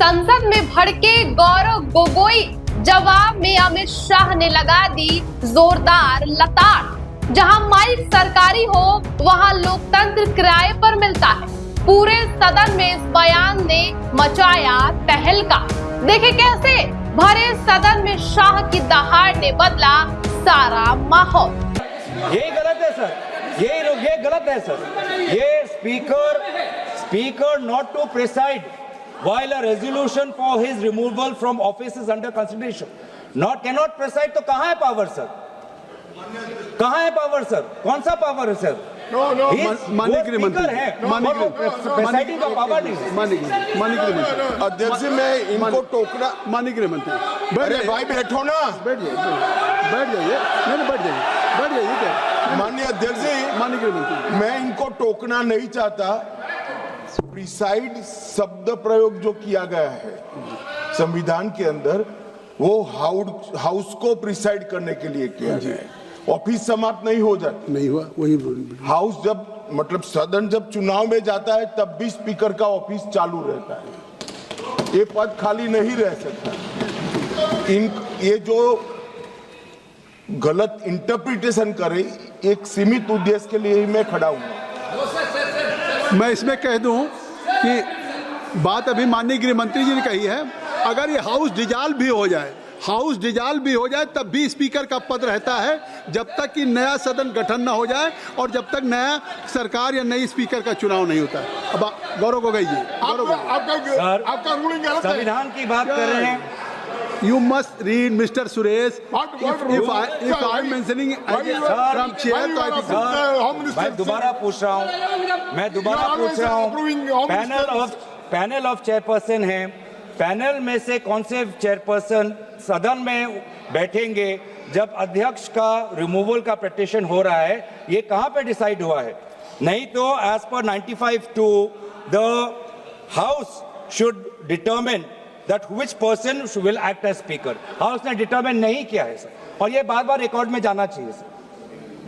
संसद में भड़के गौरव गोगोई, जवाब में अमित शाह ने लगा दी जोरदार लताड़। जहां माइक सरकारी हो वहां लोकतंत्र किराए पर मिलता है। पूरे सदन में इस बयान ने मचाया तहलका। देखे कैसे भरे सदन में शाह की दहाड़ ने बदला सारा माहौल। यही गलत है सर, ये गलत है सर। ये speaker not to preside while a resolution for his removal from office is under consideration, cannot preside। तो कहाँ है पावर सर? कहाँ है पावर सर? कौन सा पावर है सर? माननीय गृहमंत्री है, प्रेसाइडिंग का पावर नहीं है। माननीय गृहमंत्री अध्यक्ष जी, मैं इनको टोकना। माननीय गृहमंत्री अरे भाई बैठो ना, बैठ जाइए, नहीं बैठ जाइए क्या? माननीय अध्यक्ष जी, माननीय गृहमंत्री, मैं इनको टोकना नहीं चाहता। प्रिसाइड शब्द प्रयोग जो किया गया है संविधान के अंदर, वो हाउस को प्रिसाइड करने के लिए किया गया है। ऑफिस समाप्त नहीं हो जाती, नहीं हुआ वही हाउस जब मतलब सदन जब चुनाव में जाता है तब भी स्पीकर का ऑफिस चालू रहता है, ये पद खाली नहीं रह सकता। ये जो गलत इंटरप्रिटेशन करे, एक सीमित उद्देश्य के लिए ही मैं खड़ा हूं। मैं इसमें कह दूं कि बात अभी माननीय गृहमंत्री जी ने कही है, अगर ये हाउस डिजॉल्व भी हो जाए तब भी स्पीकर का पद रहता है, जब तक कि नया सदन गठन न हो जाए और जब तक नया सरकार या नई स्पीकर का चुनाव नहीं होता है। अब गौरव गोगोई जी, आपका रूलिंग गलत है। संविधान की बात कर रहे हैं। You must read, Mr. Suresh. If I am mentioning from chair, तो I think मैं दोबारा पूछ रहा हूँ, पैनल ऑफ चेयरपर्सन है, पैनल में से कौन से चेयरपर्सन सदन में बैठेंगे जब अध्यक्ष का रिमूवल का पिटीशन हो रहा है? ये कहाँ पे डिसाइड हुआ है? नहीं तो एज पर 95(2) the house should determine that which person will act as speaker। House ने डिटरमिन नहीं किया है सर, और ये बार-बार रिकॉर्ड में जाना चाहिए sir.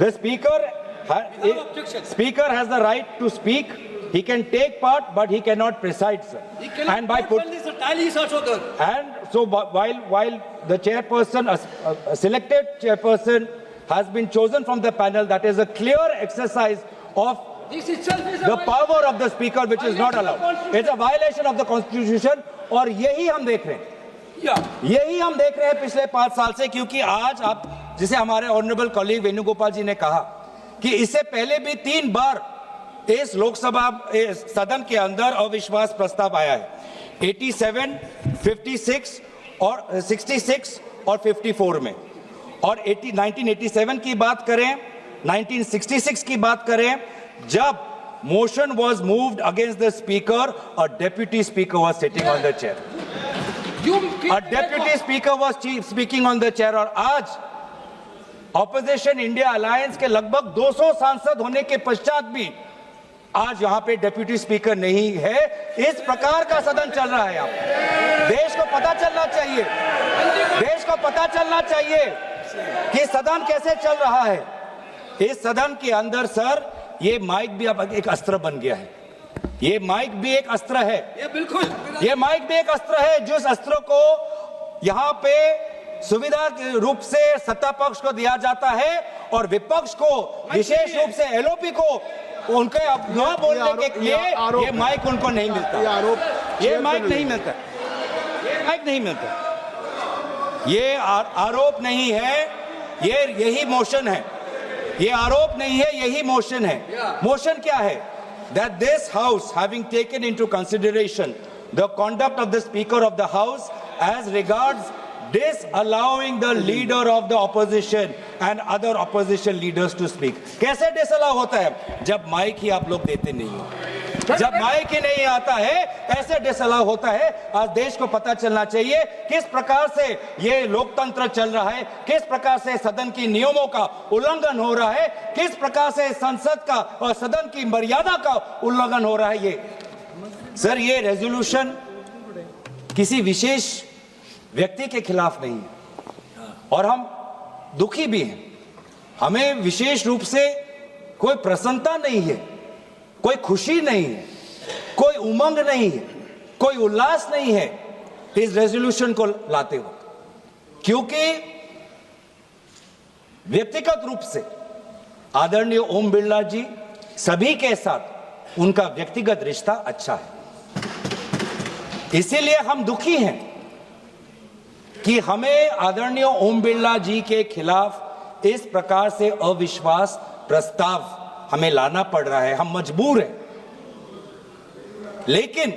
The speaker has the right to speak, he can take part but he cannot preside sir। And by and so while the chairperson, a selected chairperson has been chosen from the panel, that is a clear exercise of the power of the speaker which is not allowed। It's a violation of the constitution। और यही हम देख रहे हैं पिछले 5 साल से, क्योंकि आज आप, जिसे हमारे ऑनरेबल कॉलीग वेणुगोपाल जी ने कहा कि इससे पहले भी 3 बार इस लोकसभा सदन के अंदर अविश्वास प्रस्ताव आया है, 87, 56 और 66 और 54 में। और 1987 की बात करें, 1966 की बात करें, जब motion was moved against the speaker, a deputy speaker was sitting on the chair। A deputy speaker was speaking on the chair। और आज ऑपोजिशन इंडिया अलायंस के लगभग 200 सांसद होने के पश्चात भी आज यहाँ पे डेप्यूटी स्पीकर नहीं है। इस प्रकार का सदन चल रहा है यहाँ। देश को पता चलना चाहिए कि सदन कैसे चल रहा है। इस सदन के अंदर सर ये माइक भी अब एक अस्त्र बन गया है। ये माइक भी एक अस्त्र है, ये माइक भी एक अस्त्र है, जिस अस्त्र को यहाँ पे सुविधा के रूप से सत्ता पक्ष को दिया जाता है और विपक्ष को, विशेष रूप से एलओपी को, उनके न बोलने के लिए ये माइक उनको नहीं मिलता। ये माइक नहीं मिलता। ये आरोप नहीं है, ये यही मोशन है। ये आरोप नहीं है, यही मोशन है। मोशन क्या है? That this house, having taken into consideration the conduct of the speaker of the house as regards disallowing the leader of the opposition and other opposition leaders to speak। कैसे disallow होता है? जब mic ही आप लोग देते नहीं हो, जब माइक ही नहीं आता है, ऐसे डिसअलाउ होता है। आज देश को पता चलना चाहिए किस प्रकार से ये लोकतंत्र चल रहा है, किस प्रकार से सदन की नियमों का उल्लंघन हो रहा है, किस प्रकार से संसद का और सदन की मर्यादा का उल्लंघन हो रहा है। ये सर, ये रेजोल्यूशन किसी विशेष व्यक्ति के खिलाफ नहीं है और हम दुखी भी हैं। हमें विशेष रूप से कोई प्रसन्नता नहीं है, कोई खुशी नहीं है, कोई उमंग नहीं है। कोई उल्लास नहीं है इस रेजोल्यूशन को लाते हुए, क्योंकि व्यक्तिगत रूप से आदरणीय ओम बिरला जी सभी के साथ उनका व्यक्तिगत रिश्ता अच्छा है। इसीलिए हम दुखी हैं कि हमें आदरणीय ओम बिरला जी के खिलाफ इस प्रकार से अविश्वास प्रस्ताव हमें लाना पड़ रहा है। हम मजबूर हैं, लेकिन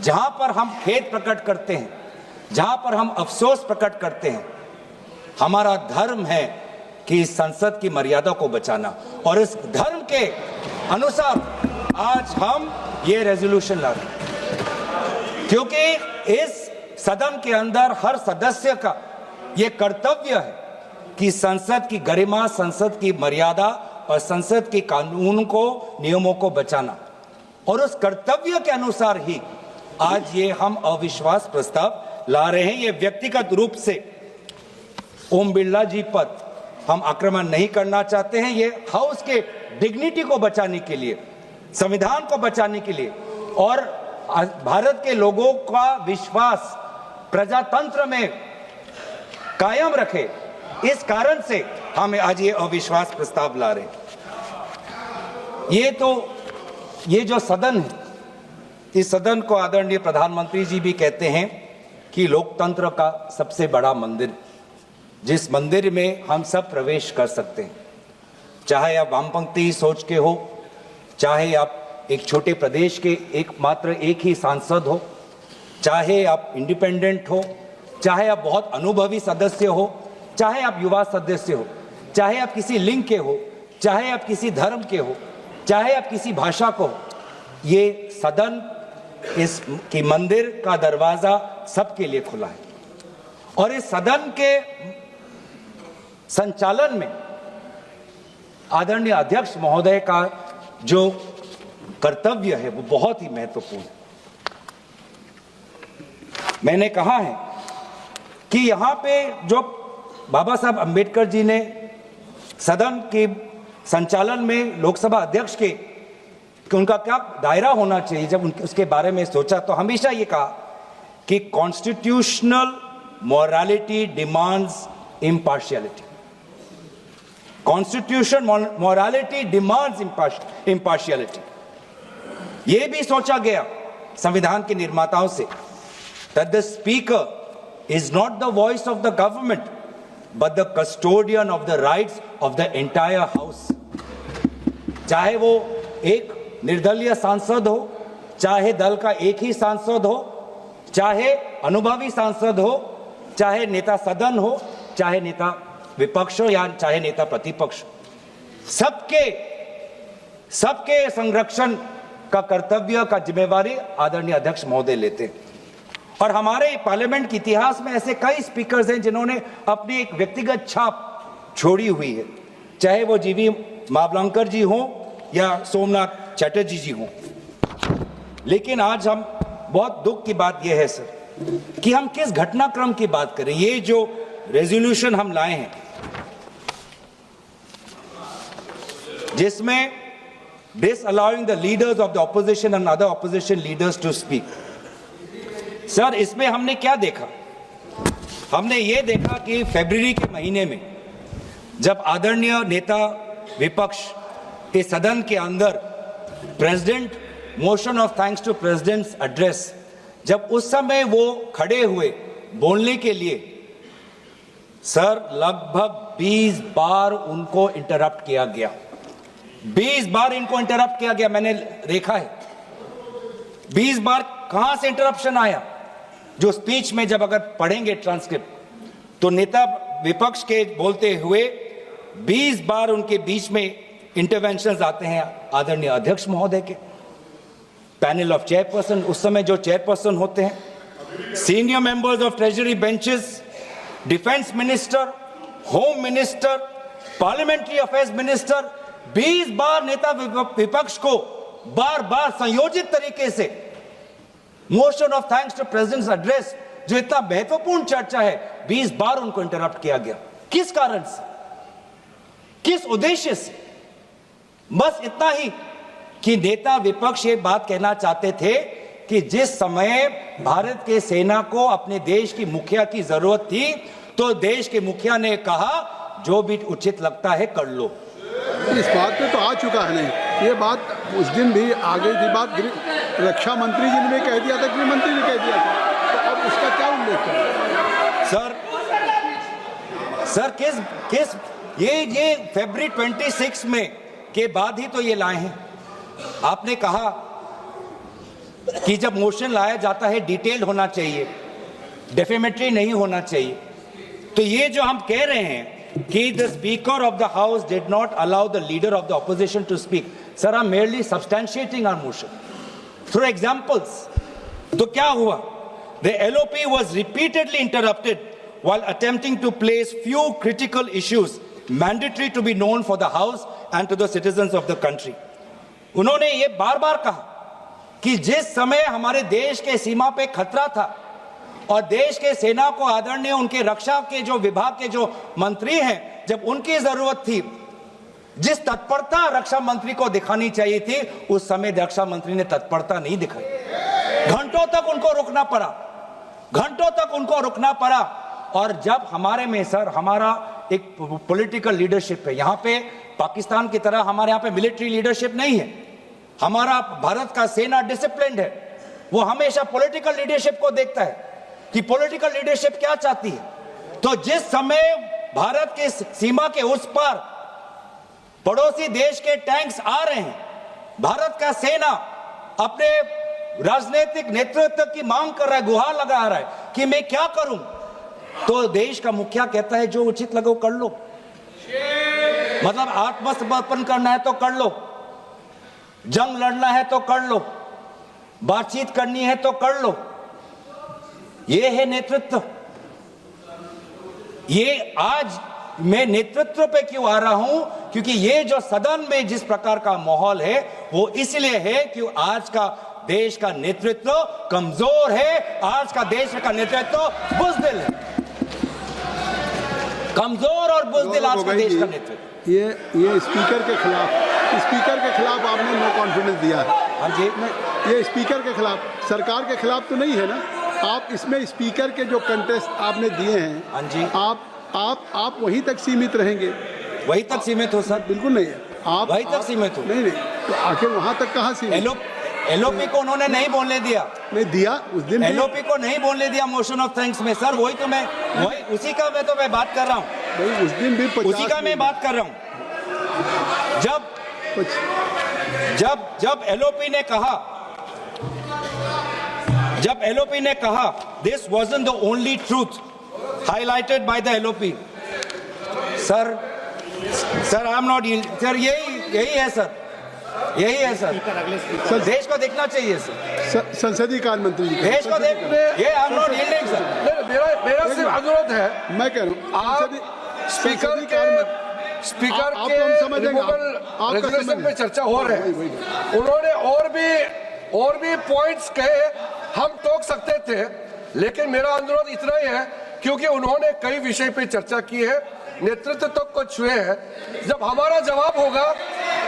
जहां पर हम खेद प्रकट करते हैं, जहां पर हम अफसोस प्रकट करते हैं, हमारा धर्म है कि संसद की मर्यादा को बचाना, और इस धर्म के अनुसार आज हम ये रेजोल्यूशन ला रहे हैं, क्योंकि इस सदन के अंदर हर सदस्य का ये कर्तव्य है कि संसद की गरिमा, संसद की मर्यादा और संसद के कानून को, नियमों को बचाना, और उस कर्तव्य के अनुसार ही आज ये हम अविश्वास प्रस्ताव ला रहे हैं। ये व्यक्तिगत रूप से ओम बिरला जी पर हम आक्रमण नहीं करना चाहते हैं। ये हाउस के डिग्निटी को बचाने के लिए, संविधान को बचाने के लिए, और भारत के लोगों का विश्वास प्रजातंत्र में कायम रखे, इस कारण से हम आज ये अविश्वास प्रस्ताव ला रहे हैं। ये जो सदन है, इस सदन को आदरणीय प्रधानमंत्री जी भी कहते हैं कि लोकतंत्र का सबसे बड़ा मंदिर, जिस मंदिर में हम सब प्रवेश कर सकते हैं, चाहे आप वामपंथी सोच के हो, चाहे आप एक छोटे प्रदेश के एक ही सांसद हो, चाहे आप इंडिपेंडेंट हो, चाहे आप बहुत अनुभवी सदस्य हो, चाहे आप युवा सदस्य हो, चाहे आप किसी लिंग के हो, चाहे आप किसी धर्म के हो, चाहे आप किसी भाषा को हो, ये सदन, इस की मंदिर का दरवाजा सबके लिए खुला है। और इस सदन के संचालन में आदरणीय अध्यक्ष महोदय का जो कर्तव्य है वो बहुत ही महत्वपूर्ण है। मैंने कहा है कि यहां पे जो बाबा साहब अंबेडकर जी ने सदन के संचालन में लोकसभा अध्यक्ष के उनका क्या दायरा होना चाहिए, जब उसके बारे में सोचा तो हमेशा ये कहा कि constitutional morality demands impartiality. Constitution morality demands impartiality. ये भी सोचा गया संविधान के निर्माताओं से that the speaker is not the voice of the government but the custodian of the rights of the entire house। चाहे वो एक निर्दलीय सांसद हो, चाहे दल का एक ही सांसद हो, चाहे अनुभवी सांसद हो, चाहे नेता सदन हो, चाहे नेता विपक्ष हो, या चाहे नेता प्रतिपक्ष, सबके संरक्षण का कर्तव्य का जिम्मेवारी आदरणीय अध्यक्ष महोदय लेते हैं। और हमारे पार्लियामेंट के इतिहास में ऐसे कई स्पीकर्स हैं जिन्होंने अपनी एक व्यक्तिगत छाप छोड़ी हुई है, चाहे वो जीवी मावलंकर जी हों या सोमनाथ चटर्जी जी हों। लेकिन आज हम बहुत दुख की बात यह है सर कि हम किस घटनाक्रम की बात करें। ये जो रेजोल्यूशन हम लाए हैं जिसमें disallowing the leaders of the opposition and other opposition leaders to speak, sir इसमें हमने क्या देखा? हमने ये देखा कि फरवरी के महीने में जब आदरणीय नेता विपक्ष के सदन के अंदर president motion of thanks to president's address, जब उस समय वो खड़े हुए बोलने के लिए, सर लगभग 20 बार उनको इंटरप्ट किया गया। 20 बार इनको इंटरप्ट किया गया, मैंने देखा है। 20 बार कहां से इंटरप्शन आया? जो स्पीच में जब अगर पढ़ेंगे ट्रांसक्रिप्ट तो नेता विपक्ष के बोलते हुए 20 बार उनके बीच में इंटरवेंशंस आते हैं आदरणीय अध्यक्ष महोदय के, पैनल ऑफ चेयरपर्सन, उस समय जो चेयरपर्सन होते हैं, senior members of treasury benches, defence minister, home minister, parliamentary affairs minister, 20 बार नेता विपक्ष को बार बार संयोजित तरीके से motion of thanks to president's address, जो इतना महत्वपूर्ण चर्चा है, 20 बार उनको इंटरप्ट किया गया। किस कारण से, किस उद्देश्य से? बस इतना ही कि नेता विपक्ष ये बात कहना चाहते थे कि जिस समय भारत के सेना को अपने देश की मुखिया की जरूरत थी तो देश के मुखिया ने कहा जो भी उचित लगता है कर लो। इस बात पे तो आ चुका है नहीं, ये बात उस दिन भी आ गई थी बात, रक्षा मंत्री जी ने भी कह दिया था, गृह मंत्री ने कह दिया था, तो अब उसका क्या उल्लेख है? सर किस ये फरवरी 26 में के बाद ही तो ये लाए हैं। आपने कहा कि जब मोशन लाया जाता है डिटेल्ड होना चाहिए, डेफेमेटरी नहीं होना चाहिए। तो ये जो हम कह रहे हैं कि the speaker of the house did not allow the leader of the opposition to speak, sir I am merely substantiating our motion through examples. तो क्या हुआ? The LOP was repeatedly interrupted while attempting to place few critical issues mandatory to be known for the house and to the citizens of the country. उन्होंने ये बार-बार कहा कि जिस समय हमारे देश के सीमा पे खतरा था और देश के सेना को आदरणीय उनके रक्षा के जो विभाग के जो मंत्री हैं, जब उनकी जरूरत थी, जिस तत्परता रक्षा मंत्री को दिखानी चाहिए थी, उस समय रक्षा मंत्री ने तत्परता नहीं दिखाई। घंटों तक उनको रुकना पड़ा। और जब हमारे में सर हमारा एक पॉलिटिकल लीडरशिप है, यहाँ पे पाकिस्तान की तरह हमारे यहाँ पे मिलिट्री लीडरशिप नहीं है। हमारा भारत का सेना डिसिप्लिन्ड है, वो हमेशा पॉलिटिकल लीडरशिप को देखता है कि पॉलिटिकल लीडरशिप क्या चाहती है। तो जिस समय भारत के सीमा के उस पार पड़ोसी देश के टैंक्स आ रहे हैं, भारत का सेना अपने राजनीतिक नेतृत्व की मांग कर रहा है, गुहार लगा रहा है कि मैं क्या करूं, तो देश का मुखिया कहता है जो उचित लगे कर लो। मतलब आत्मसमर्पण करना है तो कर लो, जंग लड़ना है तो कर लो, बातचीत करनी है तो कर लो। ये है नेतृत्व। ये आज मैं नेतृत्व पे क्यों आ रहा हूं? क्योंकि ये जो सदन में जिस प्रकार का माहौल है वो इसलिए है कि आज का देश का नेतृत्व कमजोर है, आज का देश का नेतृत्व बुज़दिल है, कमजोर और बुज़दिल आज का देश का नेतृत्व। ये स्पीकर के खिलाफ आपने नो कॉन्फिडेंस दिया है। हाँ जी, ये स्पीकर के खिलाफ, सरकार के खिलाफ तो नहीं है ना? आप इसमें स्पीकर के जो कंटेस्ट आपने दिए हैं, हाँ जी, आप वहीं तक सीमित रहेंगे? वहीं तक सीमित हो सर? बिल्कुल नहीं है, आप वहीं तक सीमित हो। नहीं, तो आखिर वहां तक कहाँ सीमित? एलओपी को उन्होंने नहीं बोलने दिया, नहीं दिया उस दिन, एलओपी को नहीं बोलने दिया मोशन ऑफ थैंक्स में सर। वही उसी का मैं बात कर रहा हूँ भाई, उस दिन भी उसी का मैं बात कर रहा हूँ। जब एलओपी ने कहा this wasn't the only truth highlighted by the LOP, sir I am not, sir यही है सर, यही है सर। देश को देखना चाहिए सर, संसदीय कार्य मंत्री जी देश को देख, ये I am not yielding sir. मेरा सिर्फ अनुरोध है, मैं कह रहा हूँ आप स्पीकर के रेजोल्यूशन पे चर्चा हो रहे हैं, उन्होंने और भी पॉइंट्स कहे, हम टोक सकते थे, लेकिन मेरा अनुरोध इतना ही है क्योंकि उन्होंने कई विषय पे चर्चा की है, नेतृत्व तक को छुए हैं। जब हमारा जवाब होगा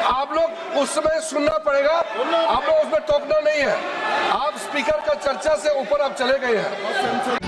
आप लोग उस समय सुनना पड़ेगा, आप लोग उसमें टोकना नहीं है। आप स्पीकर का चर्चा से ऊपर आप चले गए हैं।